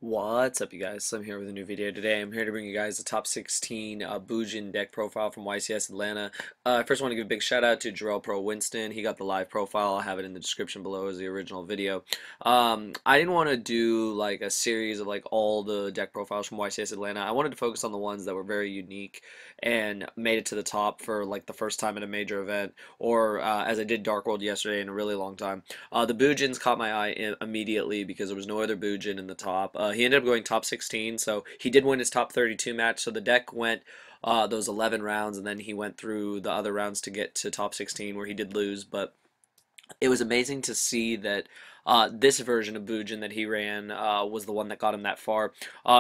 What's up, you guys? So I'm here with a new video today. I'm here to bring you guys the top 16 Bujin deck profile from YCS Atlanta. I first want to give a big shout out to Jarrell Pro Winston. He got the live profile. I'll have it in the description below as the original video. I didn't want to do like a series of like all the deck profiles from YCS Atlanta. I wanted to focus on the ones that were very unique and made it to the top for like the first time at a major event, or as I did Dark World yesterday in a really long time. The Bujins caught my eye immediately because there was no other Bujin in the top. He ended up going top 16, so he did win his top 32 match. So the deck went those 11 rounds, and then he went through the other rounds to get to top 16, where he did lose. But it was amazing to see that this version of Bujin that he ran was the one that got him that far.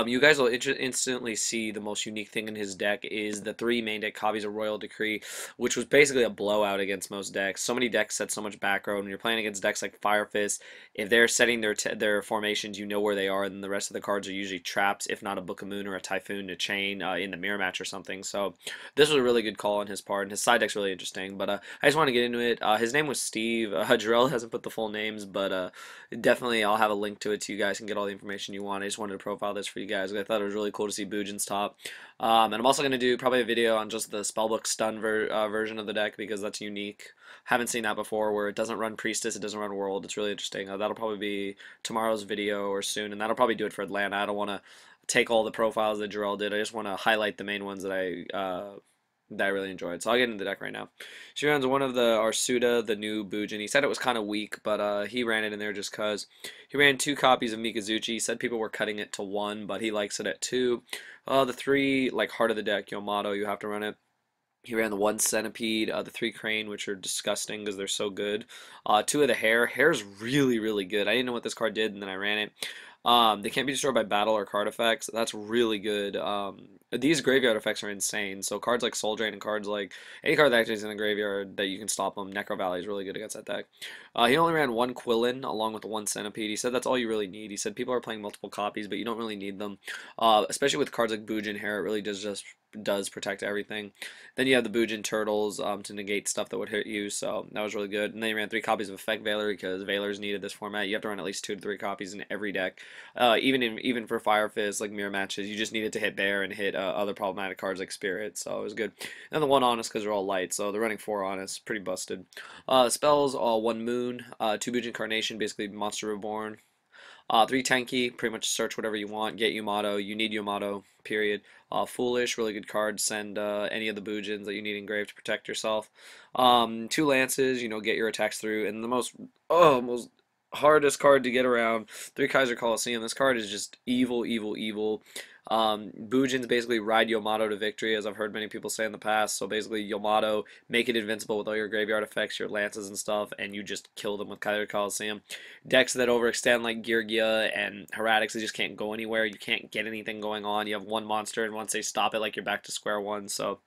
You guys will instantly see the most unique thing in his deck is the three main deck copies of Royal Decree, which was basically a blowout against most decks. So many decks set so much back row, and you're playing against decks like Fire Fist. If they're setting their formations, you know where they are, and the rest of the cards are usually traps, if not a Book of Moon or a Typhoon to chain in the mirror match or something. So this was a really good call on his part, and his side deck's really interesting. But I just want to get into it. His name was Steve. Jarrell hasn't put the full names, but definitely I'll have a link to it so you guys can get all the information you want. I just wanted to profile this for you guys. I thought it was really cool to see Bujin's top. And I'm also going to do probably a video on just the Spellbook Stun version of the deck because that's unique. Haven't seen that before, where it doesn't run Priestess, it doesn't run World. It's really interesting. That'll probably be tomorrow's video or soon, and that'll probably do it for Atlanta. I don't want to take all the profiles that Jarrell did. I just want to highlight the main ones that I really enjoyed. So I'll get into the deck right now. She runs one of the Arsuda, the new Bujin. He said it was kind of weak, but he ran it in there just because. He ran two copies of Mikazuchi. He said people were cutting it to one, but he likes it at two. The three, like heart of the deck, Yamato, you have to run it. He ran the one centipede, the three crane, which are disgusting because they're so good. Two of the hare. Hare's really, really good. I didn't know what this card did, and then I ran it. They can't be destroyed by battle or card effects. That's really good. These graveyard effects are insane. So cards like Soul Drain and cards like any card that actually is in the graveyard that you can stop them. Necro Valley is really good against that deck. He only ran one Quillen along with the one Centipede. He said that's all you really need. He said people are playing multiple copies, but you don't really need them. Especially with cards like Bujin Hair, it really does protect everything. Then you have the Bujin Turtles to negate stuff that would hit you, so that was really good. And then he ran three copies of Effect Veiler because Veilers needed this format. You have to run at least 2 to 3 copies in every deck. Even for Fire Fist, like mirror matches, you just needed to hit Bear and hit other problematic cards like Spirit, so it was good. And the one Honest because they're all light, so they're running 4 Honest, pretty busted. Spells, one Moon, 2 Bujin Carnation, basically Monster Reborn. 3 tanky, pretty much search whatever you want. Get Yamato, you need Yamato, period. Foolish, really good card. Send any of the Bujins that you need engraved to protect yourself. 2 lances, get your attacks through. And the most hardest card to get around, 3 Kaiser Coliseum. This card is just evil, evil, evil. Bujins basically ride Yamato to victory, as I've heard many people say in the past. So basically, Yamato, make it invincible with all your graveyard effects, your lances and stuff, and you just kill them with Kaiser Coliseum. Decks that overextend like Girgia and Heretics, they just can't go anywhere. You can't get anything going on. You have one monster, and once they stop it, like you're back to square one. So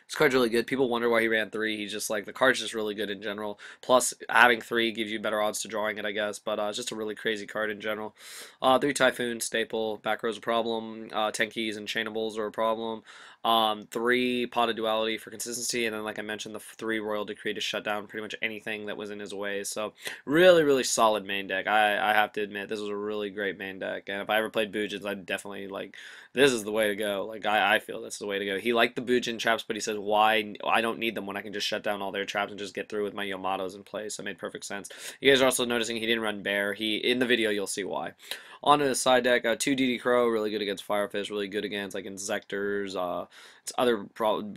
this card's really good. People wonder why he ran 3. He's just like, the card's just really good in general. Plus, having 3 gives you better odds to drawing it, I guess. But it's just a really crazy card in general. 3 Typhoon, staple. Back row's a problem. 10 keys and chainables are a problem. 3 Pot of Duality for consistency. And then, like I mentioned, the 3 Royal Decree to shut down pretty much anything that was in his way. So, really, really solid main deck. I have to admit, this was a really great main deck. And if I ever played Bujins, I'd definitely, like, this is the way to go. Like, I feel this is the way to go. He liked the Bujin traps, but he says, why? I don't need them when I can just shut down all their traps and just get through with my Yamatos in place. So it made perfect sense. You guys are also noticing he didn't run Bear. In the video, you'll see why. On to the side deck, 2 DD Crow, really good against Fire Fist, really good against like Insectors, it's other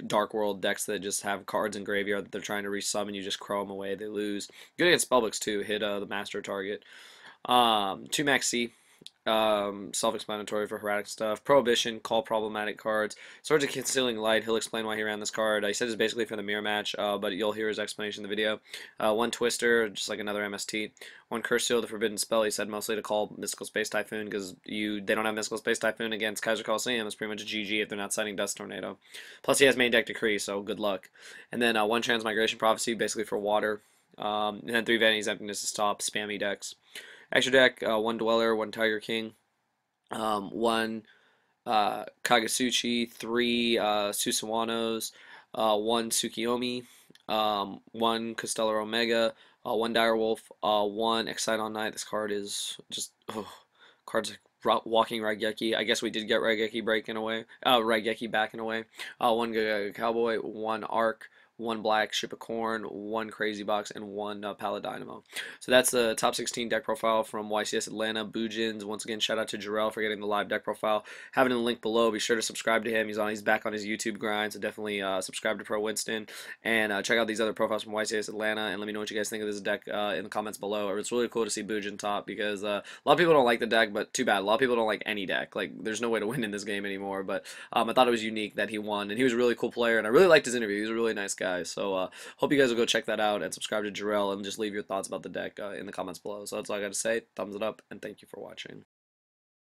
Dark World decks that just have cards in graveyard that they're trying to resummon, you just crow them away, they lose. Good against Spellbooks too, hit the master target. 2 Maxi, self-explanatory for Heretic stuff. Prohibition, call problematic cards. Swords of Concealing Light, he'll explain why he ran this card. He said it's basically for the mirror match, but you'll hear his explanation in the video. 1 Twister, just like another MST. 1 Curse Seal, the Forbidden Spell, he said mostly to call Mystical Space Typhoon, because they don't have Mystical Space Typhoon against Kaiser Coliseum. It's pretty much GG if they're not citing Dust Tornado. Plus he has main deck Decree, so good luck. And then 1 Transmigration Prophecy, basically for water. And then 3 Vanity's Emptiness to stop spammy decks. Extra deck, 1 Dweller, 1 Tiger King. 1 Kagasuchi, 3 Susawanos, 1 Tsukiyomi, 1 Costellar Omega, 1 Direwolf, 1 Excite on Night. This card is just, card's like Walking Raigeki. I guess we did get Raigeki breaking away. Raigeki backing away. One Cowboy, one Arc, one Black Ship of Corn, one Crazy Box, and one Paladynamo. So that's the top 16 deck profile from YCS Atlanta. Boojins. Once again, shout out to Jarrell for getting the live deck profile. Have it in the link below. Be sure to subscribe to him. He's back on his YouTube grind, so definitely subscribe to Pro Winston and check out these other profiles from YCS Atlanta. And let me know what you guys think of this deck in the comments below. It's really cool to see Boojin top because a lot of people don't like the deck, but too bad. A lot of people don't like any deck. Like, there's no way to win in this game anymore. But I thought it was unique that he won, and he was a really cool player, and I really liked his interview. He was a really nice guy. So hope you guys will go check that out and subscribe to Jarrell and just leave your thoughts about the deck in the comments below. So that's all I got to say. Thumbs it up, and thank you for watching.